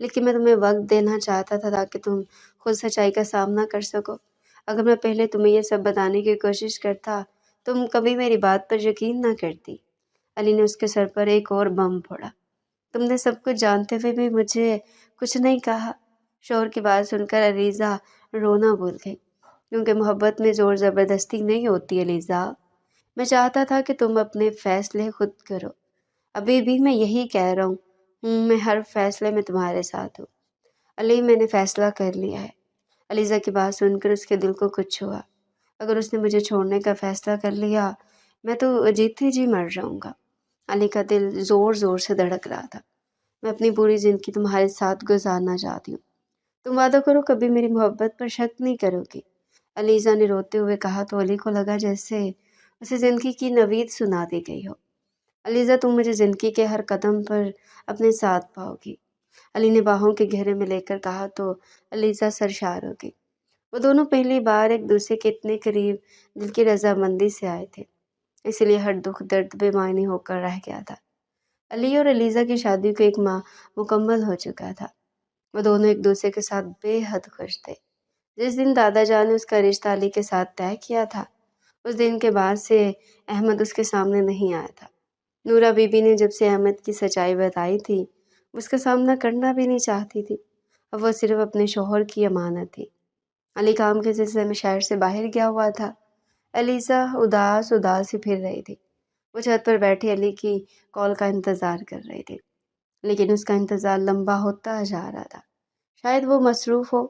لیکن میں تمہیں وقت دینا چاہتا تھا تاکہ تم خود سچائی کا سامنا کر سکو۔ اگر میں پہلے تمہیں یہ سب بتانے کی کوشش کرتا تم کبھی میری بات پر یقین نہ کرتی۔ علی نے اس کے سر پر ایک اور بم پھوڑا۔ تم نے سب کچھ جانتے ہوئے بھی مجھے کچھ نہیں کہا۔ شوہر کی بات سن کر علیزہ رونا بھول گئی، کیونکہ محبت میں زور زبردستی نہیں ہوتی علیزہ۔ میں چاہتا تھا کہ تم اپنے فیصلے خود کرو۔ ابھی بھی میں یہی کہہ رہا ہوں، میں ہر فیصلے میں تمہارے ساتھ ہوں۔ علی میں نے فیصلہ کر لیا ہے۔ علیزہ کی بات سن کر اس کے دل کو کچھ ہوا۔ اگر اس نے مجھے چھوڑنے کا فیصلہ کر لیا میں تو جیتے جی مر جاؤں گا۔ علی کا دل زور زور سے دھڑک رہا تھا۔ میں اپنی پوری زندگی تمہارے ساتھ گزارنا چاہتی ہوں۔ تم وعدہ کرو کبھی میری محبت پر شک نہیں کرو گی۔ علیزہ نے روتے ہوئے کہا تو علی کو لگا جیسے اسے زندگی کی نوید سنا دی گئی ہو۔ علیزہ تم مجھے زندگی کے ہر قدم پر اپنے ساتھ پاؤ گی، علی نے باہوں کے گھیرے میں لے کر کہا تو علیزہ سرشار ہو گئی۔ وہ دونوں پہلی بار ایک دوسرے کے اتنے قریب دل کی رضامندی سے آئے تھے، اس لیے ہر دکھ درد بے معنی ہو کر رہ گیا تھا۔ علی اور علیزہ کی شادی کو ایک ماہ مکمل ہو چکا تھا۔ وہ دونوں ایک دوسرے کے ساتھ بے حد خوش تھے۔ جس دن دادا جان نے اس کا رشتہ علی کے ساتھ طے کیا تھا، اس دن کے بعد سے احمد اس کے سامنے نہیں آیا تھا۔ نورہ بی بی نے جب سے احمد کی سچائی بتائی تھی، اس کا سامنا کرنا بھی نہیں چاہتی تھی۔ اب وہ صرف اپنے شوہر کی امانت تھی۔ علی کام کے سلسلے میں شہر سے باہر گیا ہوا تھا۔ علیزہ اداس اداس ہی پھر رہی تھی۔ وہ چھت پر بیٹھی علی کی کال کا انتظار کر رہی تھی، لیکن اس کا انتظار لمبا ہوتا جا رہا تھا۔ شاید وہ مصروف ہو۔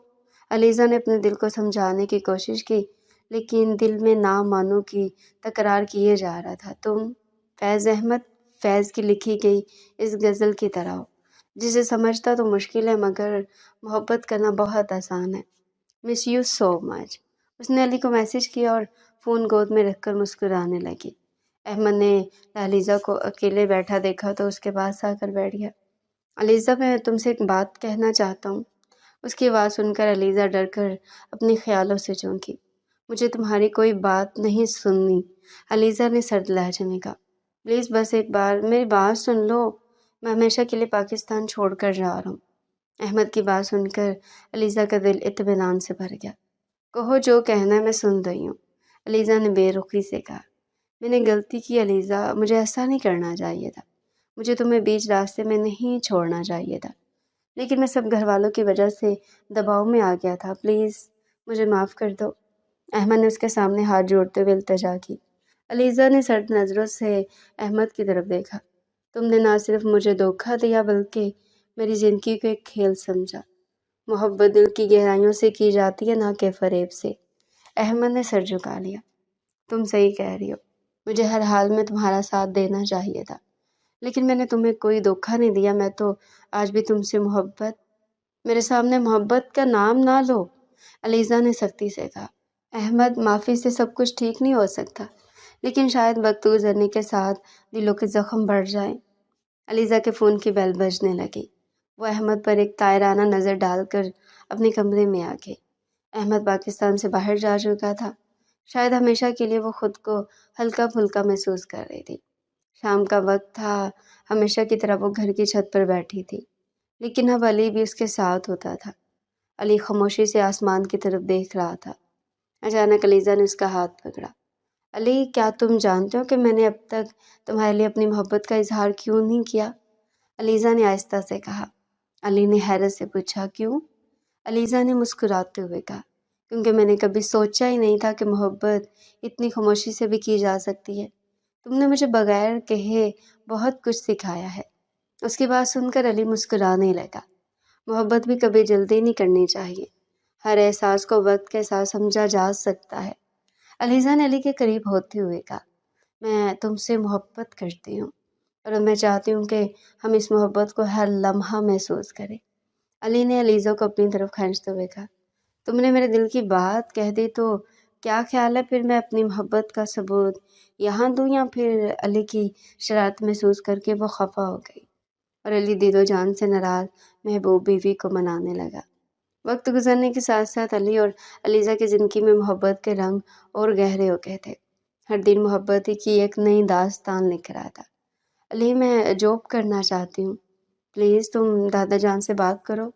علیزہ نے اپنے دل کو سمجھانے کی کوشش کی، لیکن دل میں نہ مانو کی تکرار کیے جا رہا تھا۔ تم فیض احمد، فیض کی لکھی گئی اس غزل کی طرح ہو، جسے سمجھتا تو مشکل ہے مگر محبت کرنا بہت آسان ہے۔ مس یو سو مچ۔ اس نے علی کو میسج کیا اور فون گود میں رکھ کر مسکرانے لگی۔ احمد نے علیزہ کو اکیلے بیٹھا دیکھا تو اس کے پاس آ کر بیٹھ گیا۔ علیزہ میں تم سے ایک بات کہنا چاہتا ہوں۔ اس کی آواز سن کر علیزہ ڈر کر اپنے خیالوں سے چونکی۔ مجھے تمہاری کوئی بات نہیں سننی، علیزہ نے سرد لہجے میں کہا۔ پلیز بس ایک بار میری بات سن لو، میں ہمیشہ کے لیے پاکستان چھوڑ کر جا رہا ہوں۔ احمد کی بات سن کر علیزہ کا دل اطمینان سے بھر گیا۔ کہو جو کہنا ہے، میں سن رہی ہوں، علیزہ نے بے رخی سے کہا۔ میں نے غلطی کی علیزہ، مجھے ایسا نہیں کرنا چاہیے تھا۔ مجھے تمہیں بیچ راستے میں نہیں چھوڑنا چاہیے تھا، لیکن میں سب گھر والوں کی وجہ سے دباؤ میں آ گیا تھا۔ پلیز مجھے معاف کر دو۔ احمد نے اس کے سامنے ہاتھ جوڑتے ہوئے التجا کی۔ علیزہ نے سرد نظروں سے احمد کی طرف دیکھا۔ تم نے نہ صرف مجھے دھوکہ دیا بلکہ میری زندگی کو ایک کھیل سمجھا۔ محبت دل کی گہرائیوں سے کی جاتی ہے، نہ کہ فریب سے۔ احمد نے سر جھکا لیا۔ تم صحیح کہہ رہی ہو، مجھے ہر حال میں تمہارا ساتھ دینا چاہیے تھا، لیکن میں نے تمہیں کوئی دھوکہ نہیں دیا۔ میں تو آج بھی تم سے محبت، میرے سامنے محبت کا نام نہ لو، علیزہ نے سختی سے کہا۔ احمد، معافی سے سب کچھ ٹھیک نہیں ہو سکتا، لیکن شاید وقت گزرنے کے ساتھ دلوں کے زخم بڑھ جائیں۔ علیزہ کے فون کی بیل بجنے لگی۔ وہ احمد پر ایک طائرانہ نظر ڈال کر اپنے کمرے میں آ گئی۔ احمد پاکستان سے باہر جا چکا تھا۔ شاید ہمیشہ کے لیے وہ خود کو ہلکا پھلکا محسوس کر رہی تھی۔ شام کا وقت تھا، ہمیشہ کی طرح وہ گھر کی چھت پر بیٹھی تھی، لیکن اب علی بھی اس کے ساتھ ہوتا تھا۔ علی خاموشی سے آسمان کی طرف دیکھ رہا تھا۔ اچانک علیزہ نے اس کا ہاتھ پکڑا۔ علی، کیا تم جانتے ہو کہ میں نے اب تک تمہارے لیے اپنی محبت کا اظہار کیوں نہیں کیا؟ علیزہ نے آہستہ سے کہا۔ علی نے حیرت سے پوچھا، کیوں؟ علیزہ نے مسکراتے ہوئے کہا، کیونکہ میں نے کبھی سوچا ہی نہیں تھا کہ محبت اتنی خاموشی سے بھی کی جا سکتی ہے۔ تم نے مجھے بغیر کہے بہت کچھ سکھایا ہے۔ اس کی بات سن کر علی مسکرانے لگا۔ محبت بھی کبھی جلدی نہیں کرنی چاہیے، ہر احساس کو وقت کے ساتھ سمجھا جا سکتا ہے۔ علیزہ نے علی کے قریب ہوتے ہوئے کہا، میں تم سے محبت کرتی ہوں اور میں چاہتی ہوں کہ ہم اس محبت کو ہر لمحہ محسوس کریں۔ علی نے علیزہ کو اپنی طرف کھینچتے ہوئے کہا، تم نے میرے دل کی بات کہہ دی تو کیا خیال ہے پھر میں اپنی محبت کا ثبوت یہاں دوں یا پھر؟ علی کی شرارت محسوس کر کے وہ خفا ہو گئی اور علی دید و جان سے ناراض محبوب بیوی کو منانے لگا۔ وقت گزرنے کے ساتھ ساتھ علی اور علیزہ کی زندگی میں محبت کے رنگ اور گہرے ہو گئے تھے۔ ہر دن محبت کی ایک نئی داستان لکھ رہا تھا۔ علی، میں جاب کرنا چاہتی ہوں، پلیز تم دادا جان سے بات کرو،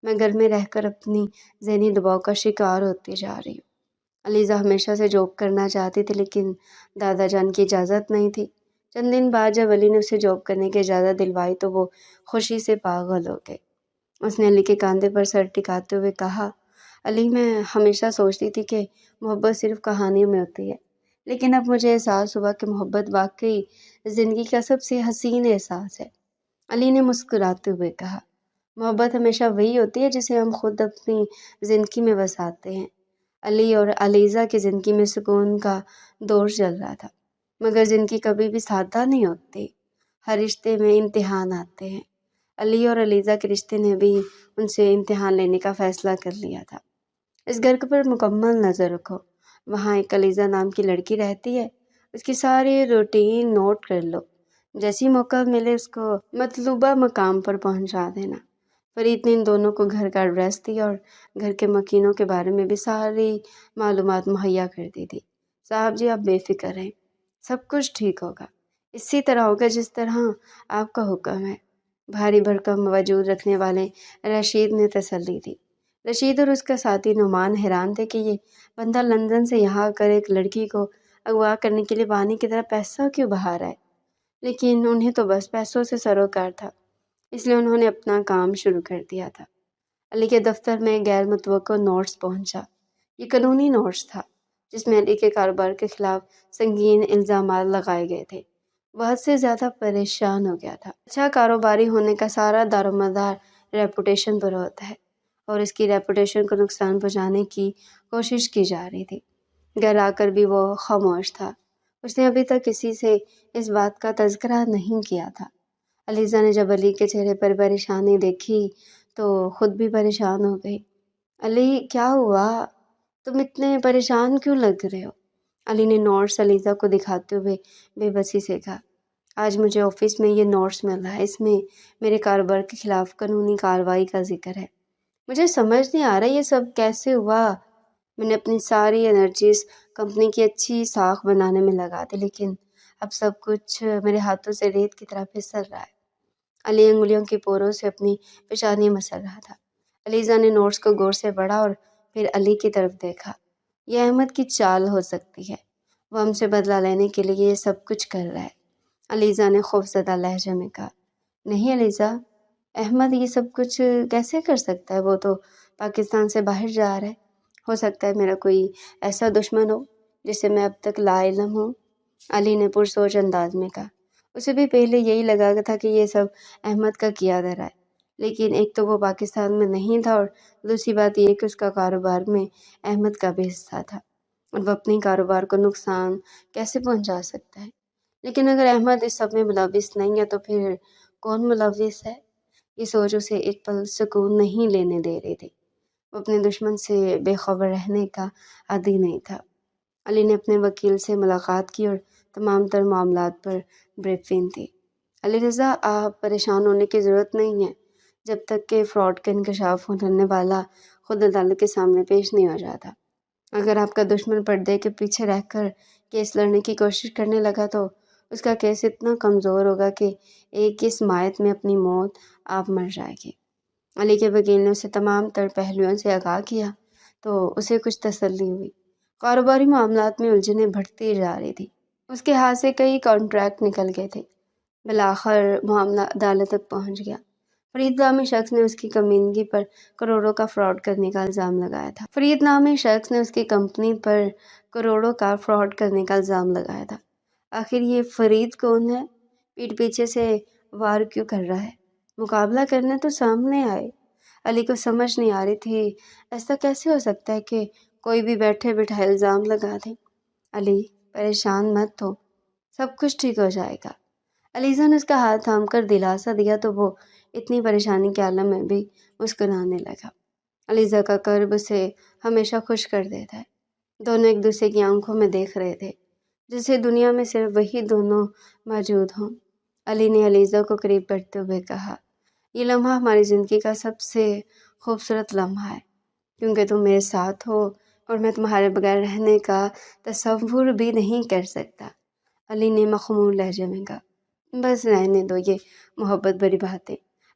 میں گھر میں رہ کر اپنی ذہنی دباؤ کا شکار ہوتی جا رہی ہوں۔ علیزہ ہمیشہ سے جاب کرنا چاہتی تھی لیکن دادا جان کی اجازت نہیں تھی۔ چند دن بعد جب علی نے اسے جاب کرنے کی اجازت دلوائی تو وہ خوشی سے پاگل ہو گئے۔ اس نے علی کے کاندھے پر سر ٹکاتے ہوئے کہا، علی، میں ہمیشہ سوچتی تھی کہ محبت صرف کہانیوں میں ہوتی ہے، لیکن اب مجھے احساس ہوا کہ محبت واقعی زندگی کا سب سے حسین احساس ہے۔ علی نے مسکراتے ہوئے کہا، محبت ہمیشہ وہی ہوتی ہے جسے ہم خود اپنی زندگی میں بساتے ہیں۔ علی اور علیزہ کی زندگی میں سکون کا دور چل رہا تھا، مگر زندگی کبھی بھی سادہ نہیں ہوتی۔ ہر رشتے میں امتحان آتے ہیں۔ علی اور علیزہ کے رشتے نے بھی ان سے امتحان لینے کا فیصلہ کر لیا تھا۔ اس گھر پر مکمل نظر رکھو، وہاں ایک علیزہ نام کی لڑکی رہتی ہے، اس کی ساری روٹین نوٹ کر لو، جیسی موقع ملے اس کو مطلوبہ مقام پر پہنچا دینا۔ فرید نے ان دونوں کو گھر کا ایڈریس دیا اور گھر کے مکینوں کے بارے میں بھی ساری معلومات مہیا کر دی تھی۔ صاحب جی، آپ بے فکر رہیں، سب کچھ ٹھیک ہوگا، اسی طرح ہوگا جس طرح آپ کا حکم ہے، بھاری بھرکم وجود رکھنے والے رشید نے تسلی دی۔ رشید اور اس کا ساتھی نعمان حیران تھے کہ یہ بندہ لندن سے یہاں آ کر ایک لڑکی کو اغوا کرنے کے لیے پانی کی طرح پیسہ کیوں بہا رہا ہے، لیکن انہیں تو بس پیسوں سے سروکار تھا، اس لیے انہوں نے اپنا کام شروع کر دیا تھا۔ علی کے دفتر میں غیر متوقع نوٹس پہنچا۔ یہ قانونی نوٹس تھا جس میں علی کے کاروبار کے خلاف سنگین الزامات لگائے گئے تھے۔ وہ حد سے زیادہ پریشان ہو گیا تھا۔ اچھا کاروباری ہونے کا سارا دار و مدار ریپوٹیشن پر ہوتا ہے اور اس کی ریپوٹیشن کو نقصان پہنچانے کی کوشش کی جا رہی تھی۔ گھر آ کر بھی وہ خاموش تھا۔ اس نے ابھی تک کسی سے اس بات کا تذکرہ نہیں کیا تھا۔ علیزہ نے جب علی کے چہرے پر پریشانی دیکھی تو خود بھی پریشان ہو گئی۔ علی، کیا ہوا؟ تم اتنے پریشان کیوں لگ رہے ہو؟ علی نے نوٹس علیزہ کو دکھاتے ہوئے بے بسی سے کہا، آج مجھے آفس میں یہ نوٹس مل رہا ہے، اس میں میرے کاروبار کے خلاف قانونی کارروائی کا ذکر ہے۔ مجھے سمجھ نہیں آ رہا یہ سب کیسے ہوا۔ میں نے اپنی ساری انرجیز کمپنی کی اچھی ساکھ بنانے میں لگا دی، لیکن اب سب کچھ میرے ہاتھوں سے ریت کی طرح پھسل رہا ہے۔ علی انگلیوں کی پوروں سے اپنی پیشانی مسل رہا تھا۔ علیزہ نے نوٹس کو غور سے پڑھا اور پھر علی کی طرف دیکھا۔ یہ احمد کی چال ہو سکتی ہے، وہ ہم سے بدلہ لینے کے لیے یہ سب کچھ کر رہا ہے۔ علیزہ نے خوفزدہ لہجے میں کہا، نہیں علیزہ، احمد یہ سب کچھ کیسے کر سکتا ہے؟ وہ تو پاکستان سے باہر جا رہا ہے۔ ہو سکتا ہے میرا کوئی ایسا دشمن ہو جس سے میں اب تک لا علم ہوں، علی نے پرسوچ انداز میں کہا۔ اسے بھی پہلے یہی لگا تھا کہ یہ سب احمد کا کیا دھرا ہے، لیکن ایک تو وہ پاکستان میں نہیں تھا اور دوسری بات یہ کہ اس کا کاروبار میں احمد کا بھی حصہ تھا اور وہ اپنی کاروبار کو نقصان کیسے پہنچا سکتا ہے۔ لیکن اگر احمد اس سب میں ملوث نہیں ہے تو پھر کون ملوث ہے؟ یہ سوچ اسے ایک پل سکون نہیں لینے دے رہی تھی۔ وہ اپنے دشمن سے بے خبر رہنے کا عادی نہیں تھا۔ علی نے اپنے وکیل سے ملاقات کی اور تمام تر معاملات پر بریفنگ دی۔ علی رضا، آپ پریشان ہونے کی ضرورت نہیں ہے جب تک کہ فراڈ کا انکشاف ہونے والا خود عدالت کے سامنے پیش نہیں ہو جاتا۔ اگر آپ کا دشمن پردے کے پیچھے رہ کر کیس لڑنے کی کوشش کرنے لگا تو اس کا کیس اتنا کمزور ہوگا کہ ایک ہی سماعت میں اپنی موت آپ مر جائے گی۔ علی کے وکیل نے اسے تمام تر پہلوؤں سے آگاہ کیا تو اسے کچھ تسلی ہوئی۔ کاروباری معاملات میں الجھنیں بڑھتی جا رہی تھی۔ اس کے ہاتھ سے کئی کانٹریکٹ نکل گئے تھے۔ بالآخر معاملہ عدالت تک پہنچ گیا۔ فرید نامی شخص نے اس کی کمینگی پر کروڑوں کا فراڈ کرنے کا الزام لگایا تھا۔ فرید نامی شخص نے اس کی کمپنی پر کروڑوں کا فراڈ کرنے کا الزام لگایا تھا۔ آخر یہ فرید کون ہے؟ پیٹھ پیچھے سے وار کیوں کر رہا ہے؟ مقابلہ کرنے تو سامنے آئے۔ علی کو سمجھ نہیں آ رہی تھی ایسا کیسے ہو سکتا ہے کہ کوئی بھی بیٹھے بٹھائے الزام لگا دے۔ علی، پریشان مت ہو، سب کچھ ٹھیک ہو جائے گا۔ علیزہ نے اس کا ہاتھ تھام کر دلاسا دیا تو وہ اتنی پریشانی کے عالم میں بھی مسکرانے لگا۔ علیزہ کا قرب اسے ہمیشہ خوش کر دیتا ہے۔ دونوں ایک دوسرے کی آنکھوں میں دیکھ رہے تھے جسے دنیا میں صرف وہی دونوں موجود ہوں۔ علی نے علیزہ کو قریب کرتے ہوئے کہا، یہ لمحہ ہماری زندگی کا سب سے خوبصورت لمحہ ہے کیونکہ تم میرے ساتھ ہو اور میں تمہارے بغیر رہنے کا تصور بھی نہیں کر سکتا۔ علی نے مخمور لہجے میں کہا، بس رہنے دو یہ محبت بھری باتیں،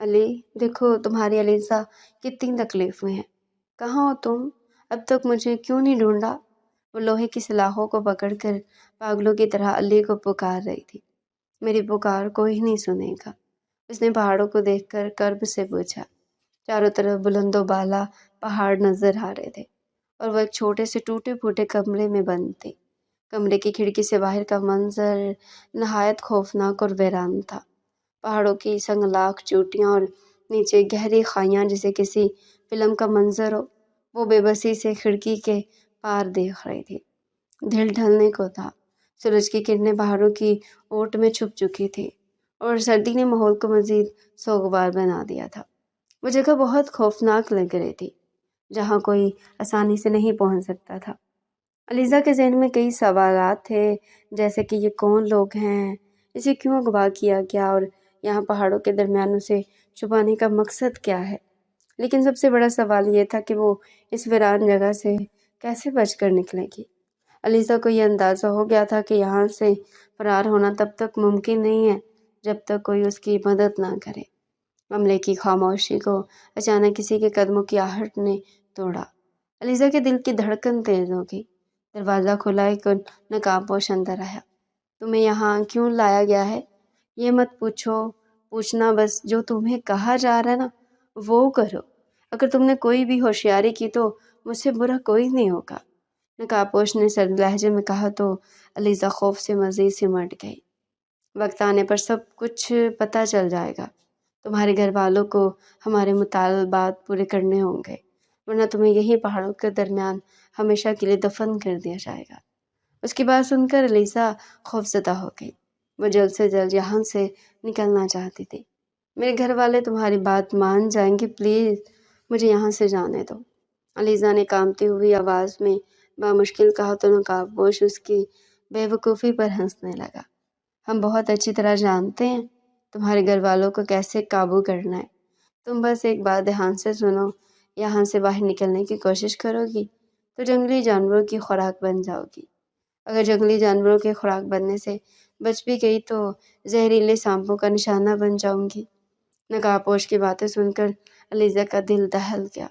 علی دیکھو تمہاری علیزہ کتنی تکلیف میں ہے، کہاں ہو تم؟ اب تک مجھے کیوں نہیں ڈھونڈا؟ وہ لوہے کی سلاخوں کو پکڑ کر پاگلوں کی طرح علی کو پکار رہی تھی۔ میری پکار کوئی نہیں سنے گا، اس نے پہاڑوں کو دیکھ کر کرب سے پوچھا۔ چاروں طرف بلند و بالا پہاڑ نظر آ رہے تھے اور وہ ایک چھوٹے سے ٹوٹے پھوٹے کمرے میں بند تھے۔ کمرے کی کھڑکی سے باہر کا منظر نہایت خوفناک اور ویران تھا۔ پہاڑوں کی سنگلاخ چوٹیاں اور نیچے گہری خائیاں جسے کسی فلم کا منظر ہو، وہ بے بسی سے کھڑکی کے پار دیکھ رہی تھی۔ دل ڈھلنے کو تھا، سورج کی کرنیں پہاڑوں کی اوٹ میں چھپ چکی تھی اور سردی نے ماحول کو مزید سوگوار بنا دیا تھا۔ وہ جگہ بہت خوفناک لگ رہی تھی، جہاں کوئی آسانی سے نہیں پہنچ سکتا تھا۔ علیزہ کے ذہن میں کئی سوالات تھے، جیسے کہ یہ کون لوگ ہیں، اسے کیوں اغوا کیا گیا اور یہاں پہاڑوں کے درمیان اسے چھپانے کا مقصد کیا ہے۔ لیکن سب سے بڑا سوال یہ تھا کہ وہ اس ویران جگہ سے کیسے بچ کر نکلے گی۔ علیزہ کو یہ اندازہ ہو گیا تھا کہ یہاں سے فرار ہونا تب تک ممکن نہیں ہے جب تک کوئی اس کی مدد نہ کرے۔ عملے کی خاموشی کو اچانک کسی کے قدموں کی آہٹ نے توڑا۔ علیزہ کے دل کی دھڑکن تیز ہو گئی۔ دروازہ کھلا، ایک نقاب پوش اندر آیا۔ تمہیں یہاں کیوں لایا گیا ہے؟ یہ مت پوچھنا، بس جو تمہیں کہا جا رہا ہے نا وہ کرو۔ اگر تم نے کوئی بھی ہوشیاری کی تو مجھ سے برا کوئی نہیں ہوگا، نقاب پوش نے سرد لہجے میں کہا تو علیزہ خوف سے مزید سمٹ گئی۔ وقت آنے پر سب کچھ پتہ چل جائے گا۔ تمہارے گھر والوں کو ہمارے مطالبات پورے کرنے ہوں گے، ورنہ تمہیں یہی پہاڑوں کے درمیان ہمیشہ کے لیے دفن کر دیا جائے گا۔ اس کی بات سن کر علیزہ خوفزدہ ہو گئی۔ وہ جلد سے جلد یہاں سے نکلنا چاہتی تھی۔ میرے گھر والے تمہاری بات مان جائیں گے، پلیز مجھے یہاں سے جانے دو، علیزہ نے کانپتی ہوئی آواز میں بامشکل کہا تو نقاب پوش اس کی بے وقوفی پر ہنسنے لگا۔ ہم بہت اچھی طرح جانتے ہیں تمہارے گھر والوں کو کیسے قابو کرنا ہے۔ تم بس ایک بات دھیان سے سنو، یہاں سے باہر نکلنے کی کوشش کرو گی تو جنگلی جانوروں کی خوراک بن جاؤ گی۔ اگر جنگلی جانوروں کی خوراک بننے سے بچ بھی گئی تو زہریلے سانپوں کا نشانہ بن جاؤں گی۔ نقاب پوش کی باتیں سن کر علیزہ کا دل دہل گیا۔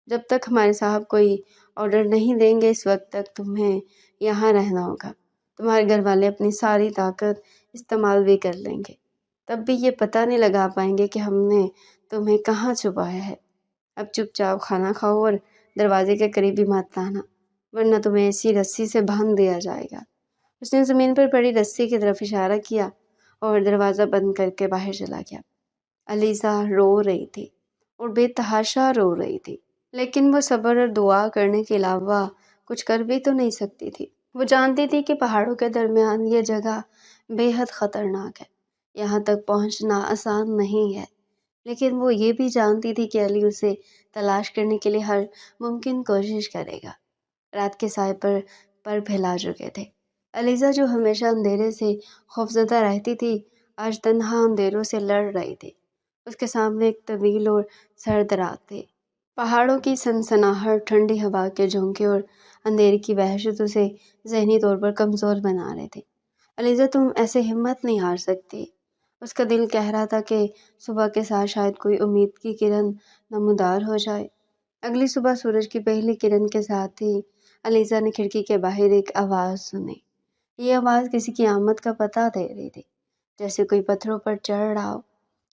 جب تک ہمارے صاحب کوئی آرڈر نہیں دیں گے اس وقت تک تمہیں یہاں رہنا ہوگا۔ تمہارے گھر والے اپنی ساری طاقت استعمال بھی کر لیں گے، تب بھی یہ پتہ نہیں لگا پائیں گے کہ ہم نے تمہیں کہاں چھپایا ہے۔ اب چپ چاپ کھانا کھاؤ اور دروازے کے قریب بھی مت آنا، ورنہ تمہیں ایسی رسی سے باندھ دیا جائے گا۔ اس نے زمین پر پڑی رسی کی طرف اشارہ کیا اور دروازہ بند کر کے باہر چلا گیا۔ علیزہ رو رہی تھی اور بے تحاشا رو رہی تھی، لیکن وہ صبر اور دعا کرنے کے علاوہ کچھ کر بھی تو نہیں سکتی تھی۔ وہ جانتی تھی کہ پہاڑوں کے درمیان یہ جگہ بے حد خطرناک ہے، یہاں تک پہنچنا آسان نہیں ہے، لیکن وہ یہ بھی جانتی تھی کہ علی اسے تلاش کرنے کے لیے ہر ممکن کوشش کرے گا۔ رات کے سائے پر پھیلا چکے تھے۔ علیزہ جو ہمیشہ اندھیرے سے خوفزدہ رہتی تھی، آج تنہا اندھیروں سے لڑ رہی تھی۔ اس کے سامنے ایک طویل اور سرد رات تھی۔ پہاڑوں کی سنسناہٹ، ٹھنڈی ہوا کے جھونکے اور اندھیرے کی وحشت اسے ذہنی طور پر کمزور بنا رہے تھے۔ علیزہ تم ایسے ہمت نہیں ہار سکتی۔ اس کا دل کہہ رہا تھا کہ صبح کے ساتھ شاید کوئی امید کی کرن نمودار ہو جائے۔ اگلی صبح سورج کی پہلی کرن کے ساتھ ہی علیزہ نے کھڑکی کے باہر ایک آواز سنی۔ یہ آواز کسی کی آمد کا پتہ دے رہی تھی، جیسے کوئی پتھروں پر چڑھ رہا ہو۔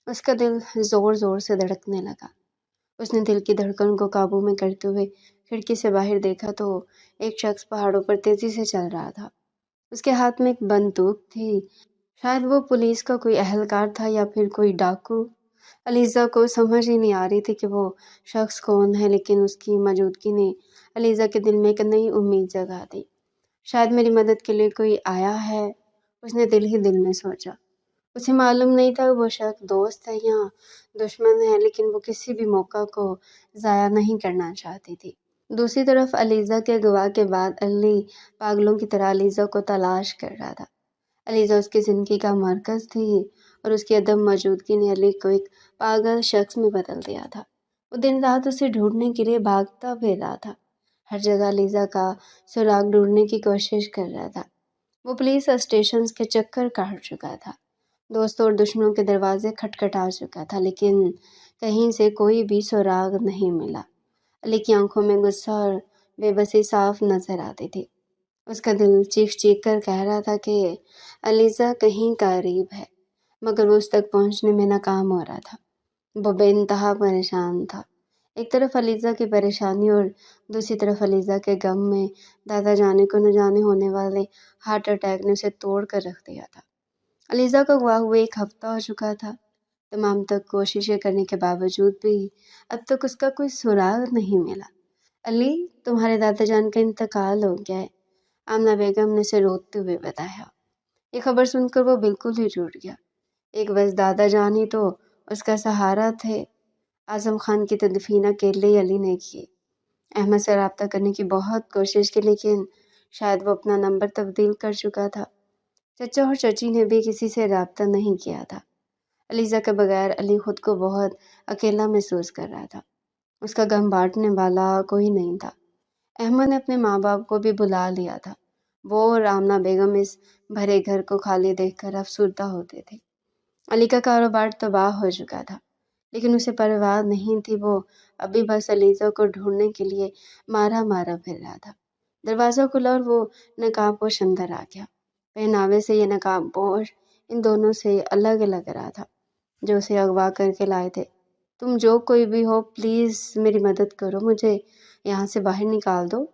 اس کا دل زور زور سے دھڑکنے لگا۔ اس نے دل کی دھڑکن کو قابو میں کرتے ہوئے کھڑکی سے باہر دیکھا تو ایک شخص پہاڑوں پر تیزی سے چل رہا تھا۔ اس کے ہاتھ میں ایک بندوق تھی، شاید وہ پولیس کا کوئی اہلکار تھا یا پھر کوئی ڈاکو۔ علیزہ کو سمجھ ہی نہیں آ رہی تھی کہ وہ شخص کون ہے، لیکن اس کی موجودگی نے علیزہ کے دل میں ایک نئی امید جگا دی۔ شاید میری مدد کے لیے کوئی آیا ہے، اس نے دل ہی دل میں سوچا۔ اسے معلوم نہیں تھا کہ وہ شخص دوست ہے یا دشمن ہے، لیکن وہ کسی بھی موقع کو ضائع نہیں کرنا چاہتی تھی۔ دوسری طرف علیزہ کے اغوا کے بعد علی پاگلوں کی طرح علیزہ کو تلاش کر رہا تھا۔ علیزہ اس کی زندگی کا مرکز تھی اور اس کی عدم موجودگی نے علی کو ایک پاگل شخص میں بدل دیا تھا۔ وہ دن رات اسے ڈھونڈنے کے لیے بھاگتا پھر رہا تھا، ہر جگہ علیزہ کا سراغ ڈھونڈنے کی کوشش کر رہا تھا۔ وہ پولیس اسٹیشنز کے چکر کاٹ چکا تھا، دوستوں اور دشمنوں کے دروازے کھٹکھٹا چکا تھا، لیکن کہیں سے کوئی بھی سراغ نہیں ملا۔ علی کی آنکھوں میں غصہ اور بے بسی صاف نظر آتی تھی۔ اس کا دل چیخ چیخ کر کہہ رہا تھا کہ علیزہ کہیں قریب ہے، مگر وہ اس تک پہنچنے میں ناکام ہو رہا تھا۔ وہ بے انتہا پریشان تھا۔ ایک طرف علیزہ کی پریشانی اور دوسری طرف علیزہ کے غم میں دادا جانے کو نہ جانے ہونے والے ہارٹ اٹیک نے اسے توڑ کر رکھ دیا تھا۔ علیزہ کو اغوا ہوئے 1 ہفتہ ہو چکا تھا۔ تمام تک کوششیں کرنے کے باوجود بھی اب تک اس کا کوئی سراغ نہیں ملا۔ علی، تمہارے دادا جان کا انتقال ہو گیا ہے، آمنہ بیگم نے اسے روتے ہوئے بتایا۔ یہ خبر سن کر وہ بالکل ہی ٹوٹ گیا۔ ایک بس دادا جان ہی تو اس کا سہارا تھے۔ اعظم خان کی تدفین اکیلے ہی علی نے کی۔ احمد سے رابطہ کرنے کی بہت کوشش کی، لیکن شاید وہ اپنا نمبر تبدیل کر چکا تھا۔ چچا اور چچی نے بھی کسی سے رابطہ نہیں کیا تھا۔ علیزہ کے بغیر علی خود کو بہت اکیلا محسوس کر رہا تھا۔ اس کا غم بانٹنے والا کوئی نہیں تھا۔ احمد نے اپنے ماں باپ کو بھی بلا لیا تھا۔ وہ اور آمنہ بیگم اس بھرے گھر کو خالی دیکھ کر افسردہ ہوتے تھے۔ علی کا کاروبار تباہ ہو چکا تھا، لیکن اسے پرواہ نہیں تھی۔ وہ ابھی بس علیزہ کو ڈھونڈنے کے لیے مارا پھر رہا تھا۔ دروازہ کھلا اور وہ نقاب پوش اندر آ گیا۔ پہناوے سے یہ نقاب پوش ان دونوں سے الگ لگ رہا تھا جو اسے اغوا کر کے لائے تھے۔ تم جو کوئی بھی ہو، پلیز میری مدد کرو، مجھے یہاں سے باہر نکال دو۔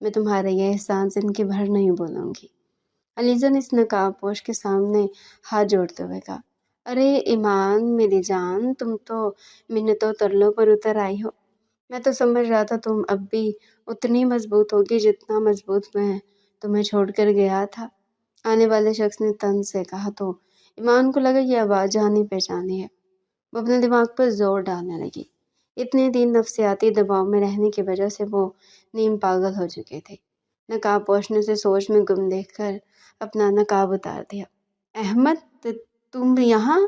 میں تمہارا یہ احسان زندگی بھر نہیں بھولوں گی۔ علیزہ نے اس نقاب پوش کے سامنے ہاتھ جوڑتے ہوئے کہا، ارے ایمان میری جان، تم تو منتوں ترلوں پر اتر آئی ہو۔ میں تو سمجھ رہا تھا تم اب بھی اتنی مضبوط ہوگی جتنا مضبوط میں تمہیں چھوڑ کر گیا تھا۔ آنے والے شخص نے طنز سے کہا تو ایمان کو لگا یہ آواز جانی پہچانی ہے۔ وہ اپنے دماغ پر زور ڈالنے لگی۔ اتنے دن نفسیاتی دباؤ میں رہنے کی وجہ سے وہ نیم پاگل ہو چکے تھے۔ نقاب پوشنے سے سوچ میں گم دیکھ کر اپنا نقاب اتار دیا۔ احمد، تم یہاں؟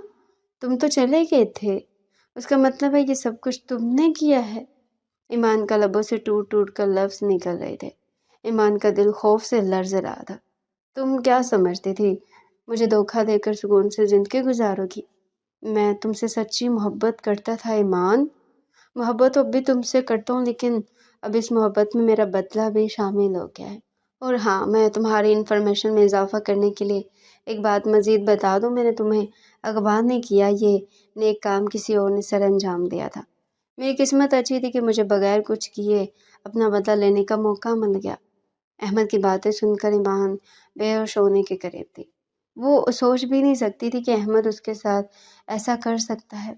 تم تو چلے گئے تھے۔ اس کا مطلب ہے یہ سب کچھ تم نے کیا ہے؟ ایمان کا لبوں سے ٹوٹ ٹوٹ کر لفظ نکل رہے تھے۔ ایمان کا دل خوف سے لرز رہا تھا۔ تم کیا سمجھتی تھی مجھے دھوکہ دے کر سکون سے زندگی گزارو گی؟ میں تم سے سچی محبت کرتا تھا ایمان۔ محبت اب بھی تم سے کرتا ہوں، لیکن اب اس محبت میں میرا بدلہ بھی شامل ہو گیا ہے۔ اور ہاں، میں تمہاری انفارمیشن میں اضافہ کرنے کے لیے ایک بات مزید بتا دوں، میں نے تمہیں اغوا نہیں کیا، یہ نیک کام کسی اور نے سر انجام دیا تھا۔ میری قسمت اچھی تھی کہ مجھے بغیر کچھ کیے اپنا بدلہ لینے کا موقع مل گیا۔ احمد کی باتیں سن کر ایمان بے ہوش ہونے کے قریب تھی۔ وہ سوچ بھی نہیں سکتی تھی کہ احمد اس کے ساتھ ایسا کر سکتا ہے،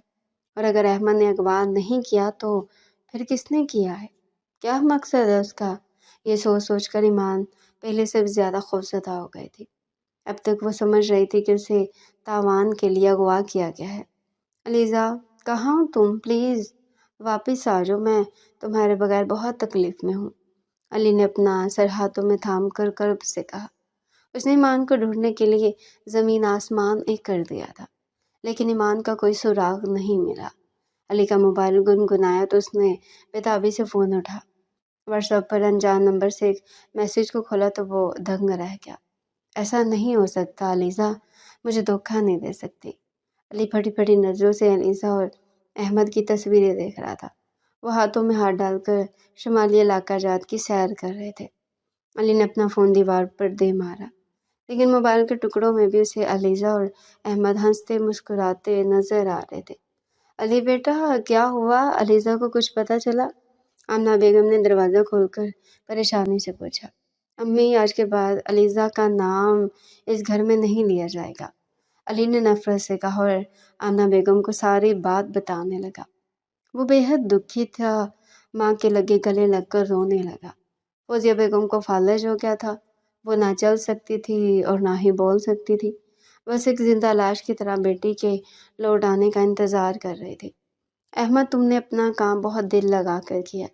اور اگر احمد نے اغوا نہیں کیا تو پھر کس نے کیا ہے؟ کیا مقصد ہے اس کا؟ یہ سوچ سوچ کر ایمان پہلے سے بھی زیادہ خوفزدہ ہو گئی تھی۔ اب تک وہ سمجھ رہی تھی کہ اسے تاوان کے لیے اغوا کیا گیا ہے۔ علیزہ، کہاں ہو تم؟ پلیز واپس آ جاؤ، میں تمہارے بغیر بہت تکلیف میں ہوں۔ علی نے اپنا سر ہاتھوں میں تھام کر کرب سے کہا۔ اس نے ایمان کو ڈھونڈنے کے لیے زمین آسمان ایک کر دیا تھا، لیکن ایمان کا کوئی سراغ نہیں ملا۔ علی کا موبائل گنگنایا تو اس نے بےتابی سے فون اٹھا۔ واٹس ایپ پر انجان نمبر سے ایک میسج کو کھولا تو وہ دنگ رہ گیا۔ ایسا نہیں ہو سکتا علیزہ، مجھے دھوکہ نہیں دے سکتی۔ علی پھٹی پھٹی نظروں سے علیزہ اور احمد کی تصویریں دیکھ رہا تھا۔ وہ ہاتھوں میں ہاتھ ڈال کر شمالی علاقہ جات کی سیر کر رہے تھے۔ علی نے اپنا فون دیوار پر دے مارا، لیکن موبائل کے ٹکڑوں میں بھی اسے علیزہ اور احمد ہنستے مسکراتے نظر آ رہے تھے۔ علی بیٹا، کیا ہوا؟ علیزہ کو کچھ پتہ چلا؟ آمنہ بیگم نے دروازہ کھول کر پریشانی سے پوچھا۔ امی، آج کے بعد علیزہ کا نام اس گھر میں نہیں لیا جائے گا، علی نے نفرت سے کہا اور آمنہ بیگم کو ساری بات بتانے لگا۔ وہ بے حد دکھی تھا، ماں کے لگے گلے لگ کر رونے لگا۔ فوزیہ بیگم کو فالج ہو گیا تھا۔ وہ نہ چل سکتی تھی اور نہ ہی بول سکتی تھی، بس ایک زندہ لاش کی طرح بیٹی کے لوٹ آنے کا انتظار کر رہی تھی۔ احمد، تم نے اپنا کام بہت دل لگا کر کیا۔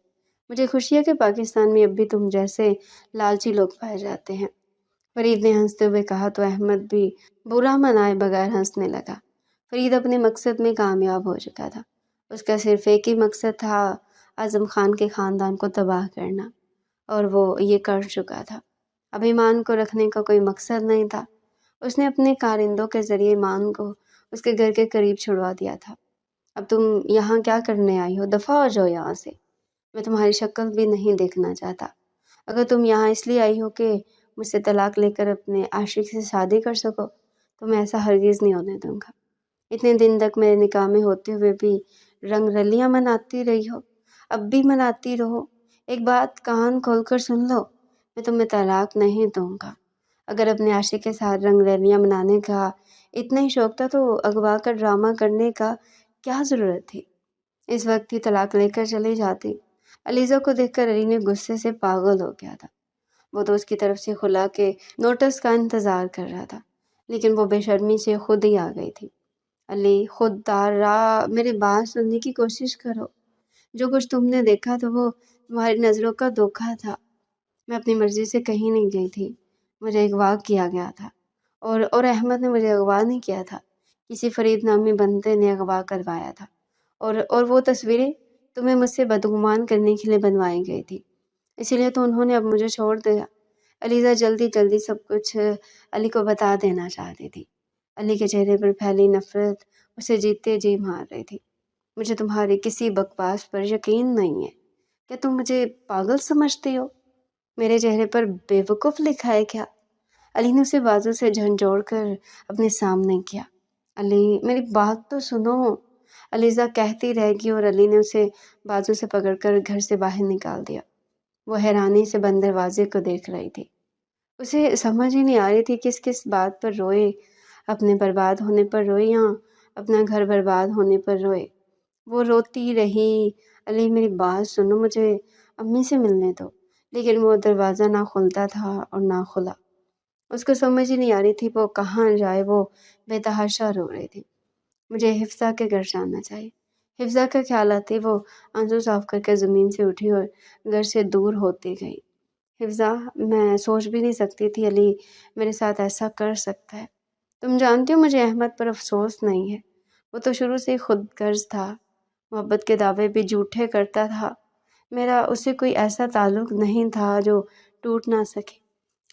مجھے خوشی ہے کہ پاکستان میں اب بھی تم جیسے لالچی لوگ پائے جاتے ہیں، فرید نے ہنستے ہوئے کہا تو احمد بھی برا منائے بغیر ہنسنے لگا۔ فرید اپنے مقصد میں کامیاب ہو چکا تھا۔ اس کا صرف ایک ہی مقصد تھا، اعظم خان کے خاندان کو تباہ کرنا، اور وہ یہ کر چکا تھا۔ اب ایمان کو رکھنے کا کوئی مقصد نہیں تھا۔ اس نے اپنے کارندوں کے ذریعے ایمان کو اس کے گھر کے قریب چھڑوا دیا تھا۔ اب تم یہاں کیا کرنے آئی ہو؟ دفع ہو جاؤ یہاں سے، میں تمہاری شکل بھی نہیں دیکھنا چاہتا۔ اگر تم یہاں اس لیے آئی ہو کہ مجھ سے طلاق لے کر اپنے عاشق سے شادی کر سکو تو میں ایسا ہرگز نہیں ہونے دوں گا۔ اتنے دن تک میرے نکاح میں ہوتے ہوئے بھی رنگ رلیاں مناتی رہی ہو، اب بھی مناتی رہو۔ ایک بات کان کھول کر سن لو، میں تمہیں طلاق نہیں دوں گا۔ اگر اپنے عاشق کے ساتھ رنگ رلیاں منانے کا اتنا ہی شوق تھا تو اغوا کا ڈرامہ کرنے کا کیا ضرورت تھی؟ اس وقت ہی طلاق لے کر چلی جاتی۔ علیزہ کو دیکھ کر علی نے غصے سے پاگل ہو گیا تھا۔ وہ تو اس کی طرف سے خلا کے نوٹس کا انتظار کر رہا تھا، لیکن وہ بے شرمی سے خود ہی آ گئی تھی۔ علی، خود دارا، میری بات سننے کی کوشش کرو۔ جو کچھ تم نے دیکھا تو وہ تمہاری نظروں کا دھوکہ تھا۔ میں اپنی مرضی سے کہیں نہیں گئی تھی، مجھے اغوا کیا گیا تھا، اور احمد نے مجھے اغوا نہیں کیا تھا، کسی فرید نامی بندے نے اغوا کروایا تھا، اور وہ تصویریں تمہیں مجھ سے بدگمان کرنے کے لیے بنوائی گئی تھی، اسی لیے تو انہوں نے اب مجھے چھوڑ دیا۔ علیزہ جلدی جلدی سب کچھ علی کو بتا دینا چاہتی تھی۔ علی کے چہرے پر پھیلی نفرت اسے جیتے جی مار رہی تھی۔ مجھے تمہاری کسی بکواس پر یقین نہیں ہے۔ کیا تم مجھے پاگل سمجھتے ہو؟ میرے چہرے پر بے وقوف لکھا ہے کیا؟ علی نے اسے بازو سے جھنجھوڑ کر اپنے سامنے کیا۔ علی، میری بات تو سنو، علیزہ کہتی رہ گئی اور علی نے اسے بازو سے پکڑ کر گھر سے باہر نکال دیا۔ وہ حیرانی سے بند دروازے کو دیکھ رہی تھی۔ اسے سمجھ ہی نہیں آ رہی تھی کس بات پر روئے، اپنے برباد ہونے پر روئے یا اپنا گھر برباد ہونے پر روئے۔ وہ روتی رہی، علی میری بات سنو، مجھے امی سے ملنے دو، لیکن وہ دروازہ نہ کھلتا تھا اور نہ کھلا۔ اس کو سمجھ ہی نہیں آ رہی تھی وہ کہاں جائے، وہ بے تحاشا رو رہی تھی۔ مجھے حفصہ کے گھر جانا چاہیے۔ حفصہ کا خیال آتے وہ آنسو صاف کر کے زمین سے اٹھی اور گھر سے دور ہوتی گئی۔ حفصہ، میں سوچ بھی نہیں سکتی تھی علی میرے ساتھ ایسا کر سکتا ہے۔ تم جانتی ہو مجھے احمد پر افسوس نہیں ہے، وہ تو شروع سے خود غرض تھا، محبت کے دعوے بھی جھوٹے کرتا تھا۔ میرا اس سے کوئی ایسا تعلق نہیں تھا جو ٹوٹ نہ سکے،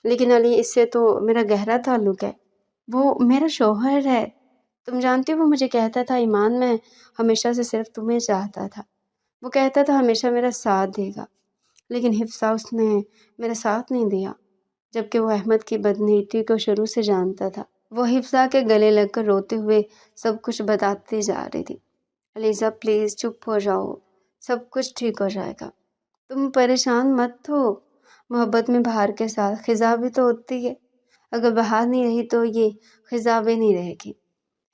لیکن علی اس سے تو میرا گہرا تعلق ہے، وہ میرا شوہر ہے۔ تم جانتی ہو وہ مجھے کہتا تھا ایمان میں ہمیشہ سے صرف تمہیں چاہتا تھا، وہ کہتا تھا ہمیشہ میرا ساتھ دے گا، لیکن حفصہ اس نے میرا ساتھ نہیں دیا، جبکہ وہ احمد کی بدنیتی کو شروع سے جانتا تھا۔ وہ حفصہ کے گلے لگ کر روتے ہوئے سب کچھ بتاتی جا رہی تھی۔ علیزہ پلیز چپ ہو جاؤ، سب کچھ ٹھیک ہو جائے گا، تم پریشان مت ہو۔ محبت میں بہار کے ساتھ خزاں بھی تو ہوتی ہے، اگر بہار نہیں رہی تو یہ خزاں بھی نہیں رہے گی۔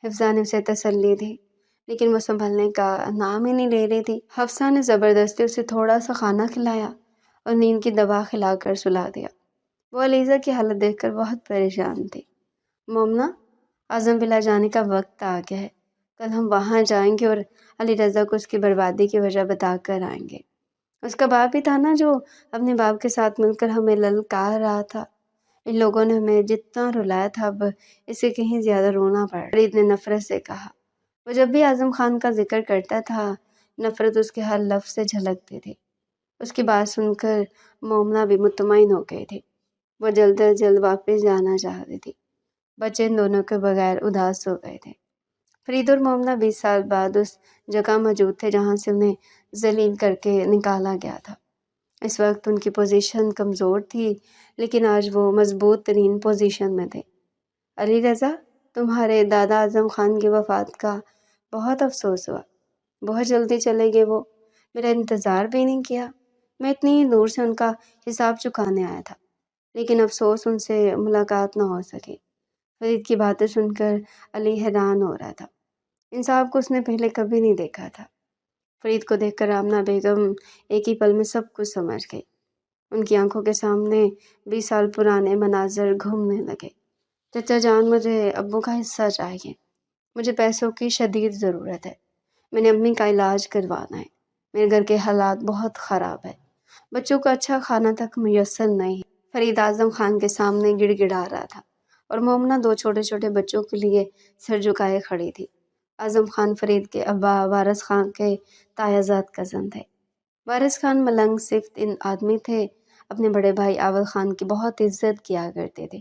حفصہ نے اسے تسلی دی، لیکن وہ سنبھلنے کا نام ہی نہیں لے رہی تھی۔ حفصہ نے زبردستی اسے تھوڑا سا کھانا کھلایا اور نیند کی دوا کھلا کر سلا دیا۔ وہ علیزہ کی حالت دیکھ کر بہت پریشان تھی۔ مومنہ، اعظم ولا جانے کا وقت آ گیا ہے، کل ہم وہاں جائیں گے اور علی رضا کو اس کی بربادی کی وجہ بتا کر آئیں گے۔ اس کا باپ ہی تھا نا جو اپنے باپ کے ساتھ مل کر ہمیں للکار رہا تھا۔ ان لوگوں نے ہمیں جتنا رلایا تھا اب اسے کہیں زیادہ رونا پڑ رہا۔ فرید نے نفرت سے کہا۔ وہ جب بھی اعظم خان کا ذکر کرتا تھا نفرت اس کے ہر لفظ سے جھلکتی تھی۔ اس کی بات سن کر مومنہ بھی مطمئن ہو گئی تھی۔ وہ جلد از جلد واپس جانا چاہتی تھی۔ بچے ان دونوں کے بغیر اداس ہو گئے تھے۔ فرید اور مومنہ 20 سال بعد اس جگہ موجود تھے جہاں سے انہیں ذلیل کر کے نکالا گیا تھا۔ اس وقت ان کی پوزیشن کمزور تھی، لیکن آج وہ مضبوط ترین پوزیشن میں تھے۔ علی رضا، تمہارے دادا اعظم خان کی وفات کا بہت افسوس ہوا، بہت جلدی چلے گئے وہ، میرا انتظار بھی نہیں کیا۔ میں اتنی ہی دور سے ان کا حساب چکانے آیا تھا، لیکن افسوس ان سے ملاقات نہ ہو سکی۔ فرید کی باتیں سن کر علی حیران ہو رہا تھا۔ ان صاحب کو اس نے پہلے کبھی نہیں دیکھا تھا۔ فرید کو دیکھ کر آمنہ بیگم ایک ہی پل میں سب کچھ سمجھ گئی۔ ان کی آنکھوں کے سامنے 20 سال پرانے مناظر گھومنے لگے۔ چچا جان، مجھے ابو کا حصہ چاہیے، مجھے پیسوں کی شدید ضرورت ہے، میں نے امی کا علاج کروانا ہے، میرے گھر کے حالات بہت خراب ہے، بچوں کو اچھا کھانا تک میسر نہیں ہے۔ فرید اعظم خان کے سامنے گڑ گڑا رہا تھا اور مومنہ 2 چھوٹے چھوٹے بچوں کے لیے سر جھکائے کھڑی تھی۔ اعظم خان فرید کے ابا وارث خان کے تایا زاد کزن تھے۔ وارث خان ملنگ صفت آدمی تھے، اپنے بڑے بھائی اول خان کی بہت عزت کیا کرتے تھے۔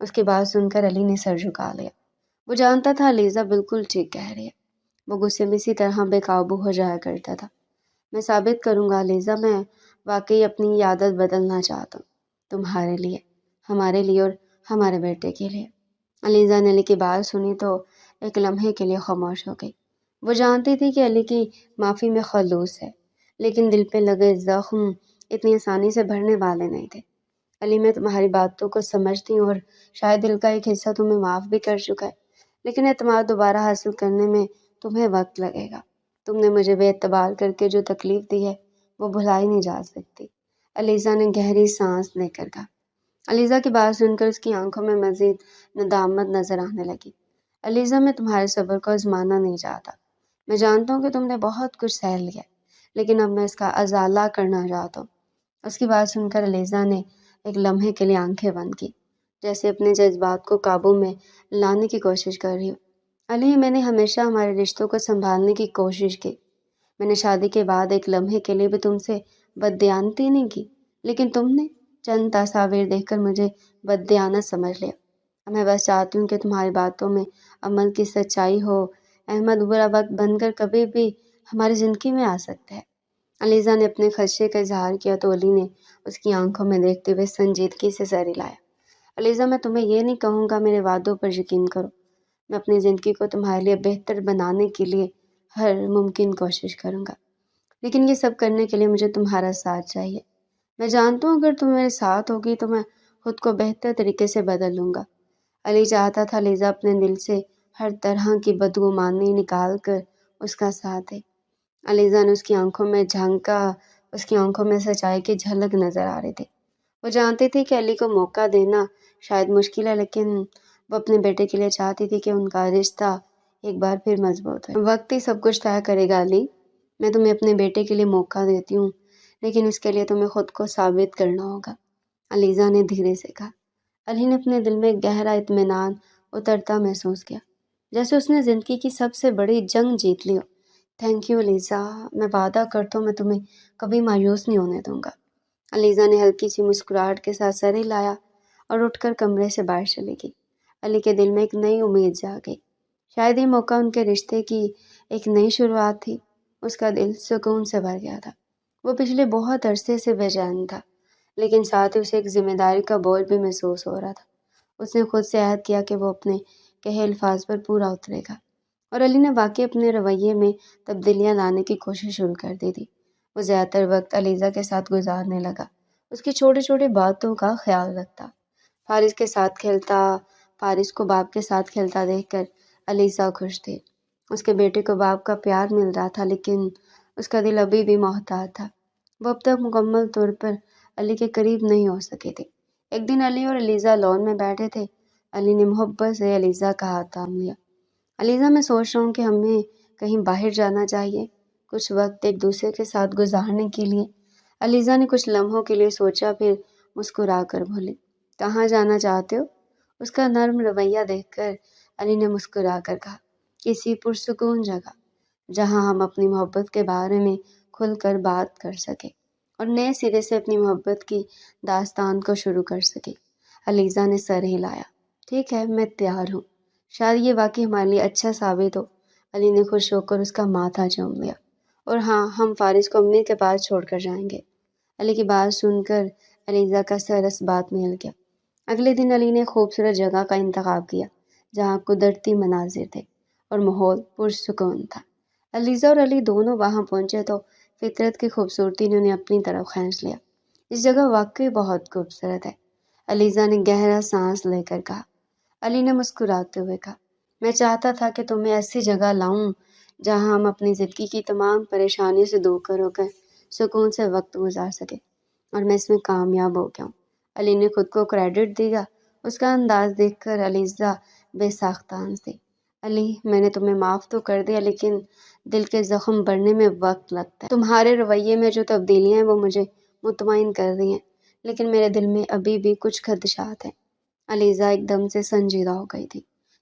اس کی بات سن کر علی نے سر جھکا لیا۔ وہ جانتا تھا علیزہ بالکل ٹھیک کہہ رہی ہے۔ وہ غصے میں اسی طرح بے قابو ہو جایا کرتا تھا۔ میں ثابت کروں گا علیزہ، میں واقعی اپنی یہ عادت بدلنا چاہتا ہوں، تمہارے لیے، ہمارے لیے اور ہمارے بیٹے کے لیے۔ علیزہ نے علی کی بات سنی تو ایک لمحے کے لیے خاموش ہو گئی۔ وہ جانتی تھی کہ علی کی معافی میں خلوص ہے، لیکن دل پہ لگے زخم اتنی آسانی سے بھرنے والے نہیں تھے۔ علی، میں تمہاری باتوں کو سمجھتی ہوں اور شاید دل کا ایک حصہ تمہیں معاف بھی کر چکا ہے، لیکن اعتماد دوبارہ حاصل کرنے میں تمہیں وقت لگے گا۔ تم نے مجھے بے اعتبار کر کے جو تکلیف دی ہے وہ بھلائی نہیں جا سکتی۔ علیزہ نے گہری سانس لے کر کہا۔ علیزہ کی بات سن کر اس کی آنکھوں میں مزید ندامت نظر آنے لگی۔ علیزہ، میں تمہارے صبر کو آزمانا نہیں چاہتا۔ میں جانتا ہوں کہ تم نے بہت کچھ سہ لیا ہے، لیکن اب میں اس کا ازالہ کرنا چاہتا ہوں۔ اس کی بات سن کر علیزہ نے ایک لمحے کے لیے آنکھیں بند کی، جیسے اپنے جذبات کو قابو میں لانے کی کوشش کر رہی ہو۔ علی، میں نے ہمیشہ ہمارے رشتوں کو سنبھالنے کی کوشش کی۔ میں نے شادی کے بعد ایک لمحے کے لیے بھی تم سے بددیانتی نہیں کی، لیکن تم نے چند تصاویر دیکھ کر مجھے بددیانت سمجھ لیا۔ میں بس چاہتی ہوں کہ تمہاری باتوں میں عمل کی سچائی ہو۔ احمد برا وقت بن کر کبھی بھی ہماری زندگی میں آ سکتا ہے۔ علیزہ نے اپنے خدشے کا اظہار کیا تو علی نے اس کی آنکھوں میں دیکھتے ہوئے سنجیدگی سے سر ہلایا۔ علیزہ، میں تمہیں یہ نہیں کہوں گا میرے وعدوں پر یقین کرو۔ میں اپنی زندگی کو تمہارے لیے بہتر بنانے کے لیے ہر ممکن کوشش کروں گا، لیکن یہ سب کرنے کے لیے مجھے تمہارا ساتھ چاہیے۔ میں جانتا ہوں اگر تم میرے ساتھ ہوگی تو میں خود کو بہتر طریقے سے بدل لوں گا۔ علی چاہتا تھا علیزہ اپنے دل سے ہر طرح کی بدگمانی نکال کر اس کا ساتھ دے۔ علیزہ نے اس کی آنکھوں میں جھانکا، اس کی آنکھوں میں سچائی کی جھلک نظر آ رہی تھی۔ وہ جانتی تھی کہ علی کو موقع دینا شاید مشکل ہے، لیکن وہ اپنے بیٹے کے لیے چاہتی تھی کہ ان کا رشتہ ایک بار پھر مضبوط ہو۔ وقت ہی سب کچھ طے کرے گا علی۔ میں تمہیں اپنے بیٹے کے لیے موقع دیتی ہوں، لیکن اس کے لیے تمہیں خود کو ثابت کرنا ہوگا، علیزہ نے دھیرے سے کہا۔ علی نے اپنے دل میں گہرا اطمینان اترتا محسوس کیا، جیسے اس نے زندگی کی سب سے بڑی جنگ جیت لی ہو۔ تھینک یو علیزہ، میں وعدہ کرتا ہوں میں تمہیں کبھی مایوس نہیں ہونے دوں گا۔ علیزہ نے ہلکی سی مسکراہٹ کے ساتھ سر ہلایا اور اٹھ کر کمرے سے باہر چلی گئی۔ علی کے دل میں ایک نئی امید جا گئی۔ شاید یہ موقع ان کے رشتے کی ایک نئی شروعات تھی۔ اس کا دل سکون سے بھر گیا تھا۔ وہ پچھلے بہت عرصے سے بے چین تھا، لیکن ساتھ ہی اسے ایک ذمہ داری کا بوجھ بھی محسوس ہو رہا تھا۔ اس نے خود سے عہد کیا کہ وہ اپنے کہے الفاظ پر پورا اترے گا، اور علی نے واقعی اپنے رویے میں تبدیلیاں لانے کی کوشش شروع کر دی تھی۔ وہ زیادہ تر وقت علیزہ کے ساتھ گزارنے لگا، اس کی چھوٹی چھوٹی باتوں کا خیال رکھتا، فارس کو باپ کے ساتھ کھیلتا دیکھ کر علیزہ خوش تھی۔ اس کے بیٹے کو باپ کا پیار مل رہا تھا، لیکن اس کا دل ابھی بھی محتاط تھا۔ وہ اب تک مکمل طور پر علی کے قریب نہیں ہو سکے تھے۔ ایک دن علی اور علیزہ لون میں بیٹھے تھے۔ علی نے محبت سے علیزہ کا ہاتھ تھام لیا۔ علیزہ، میں سوچ رہا ہوں کہ ہمیں کہیں باہر جانا چاہیے، کچھ وقت ایک دوسرے کے ساتھ گزارنے کے لیے۔ علیزہ نے کچھ لمحوں کے لیے سوچا، پھر مسکرا کر بولی، کہاں جانا چاہتے ہو؟ اس کا نرم رویہ دیکھ کر علی نے مسکرا کر کہا، کسی پرسکون جگہ جہاں ہم اپنی محبت کے بارے میں کھل کر بات کر سکیں اور نئے سرے سے اپنی محبت کی داستان کو شروع کر سکیں۔ علیزہ نے سر ہلایا۔ ٹھیک ہے، میں تیار ہوں، شاید یہ واقعی ہمارے لیے اچھا ثابت ہو۔ علی نے خوش ہو کر اس کا ماتھا چوم لیا۔ اور ہاں، ہم فارس کو امی کے پاس چھوڑ کر جائیں گے۔ علی کی بات سن کر علیزہ کا سر اس بات میں ہل گیا۔ اگلے دن علی نے خوبصورت جگہ کا انتخاب کیا جہاں قدرتی مناظر تھے اور ماحول پرسکون تھا۔ علیزہ اور علی دونوں وہاں پہنچے تو فطرت کی خوبصورتی نے انہیں اپنی طرف کھینچ لیا۔ اس جگہ واقعی بہت خوبصورت ہے، علیزہ نے گہرا سانس لے کر کہا۔ علی نے مسکراتے ہوئے کہا، میں چاہتا تھا کہ تمہیں ایسی جگہ لاؤں جہاں ہم اپنی زندگی کی تمام پریشانیوں سے دور ہو کر سکون سے وقت گزار سکیں، اور میں اس میں کامیاب ہو گیا ہوں۔ علی نے خود کو کریڈٹ دیا۔ اس کا انداز دیکھ کر علیزہ بے ساختہ ہنس دی۔ علی، میں نے تمہیں معاف تو کر دیا، لیکن دل کے زخم بڑھنے میں وقت لگتا ہے۔ تمہارے رویے میں جو تبدیلیاں ہیں وہ مجھے مطمئن کر رہی ہیں، لیکن میرے دل میں ابھی بھی کچھ خدشات ہیں۔ علیزہ ایک دم سے سنجیدہ ہو گئی تھی۔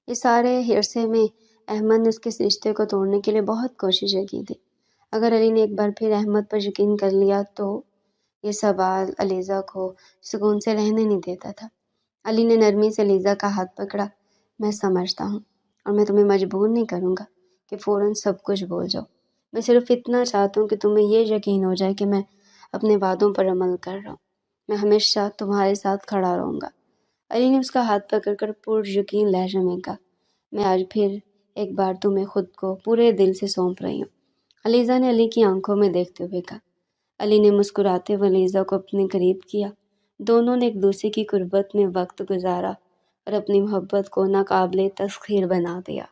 اس سارے عرصے میں احمد نے اس کے رشتے کو توڑنے کے لیے بہت کوششیں کی تھی۔ اگر علی نے ایک بار پھر احمد پر یقین کر لیا تو یہ سوال علیزہ کو سکون سے رہنے نہیں دیتا تھا۔ علی نے نرمی سے علیزہ کا ہاتھ پکڑا۔ میں سمجھتا ہوں اور میں تمہیں مجبور نہیں کروں گا کہ فوراً سب کچھ بول جاؤ۔ میں صرف اتنا چاہتا ہوں کہ تمہیں یہ یقین ہو جائے کہ میں اپنے وعدوں پر عمل کر رہا ہوں۔ میں ہمیشہ تمہارے ساتھ کھڑا رہوں گا۔ علی نے اس کا ہاتھ پکڑ کر پر یقین لہجے میں کہا، میں آج پھر ایک بار تمہیں خود کو پورے دل سے سونپ رہی ہوں۔ علیزہ نے علی کی آنکھوں میں دیکھتے ہوئے کہا۔ علی نے مسکراتے ہوئے علیزہ کو اپنے قریب کیا۔ دونوں نے ایک دوسرے کی قربت میں وقت گزارا اور اپنی محبت کو ناقابل تسخیر بنا دیا۔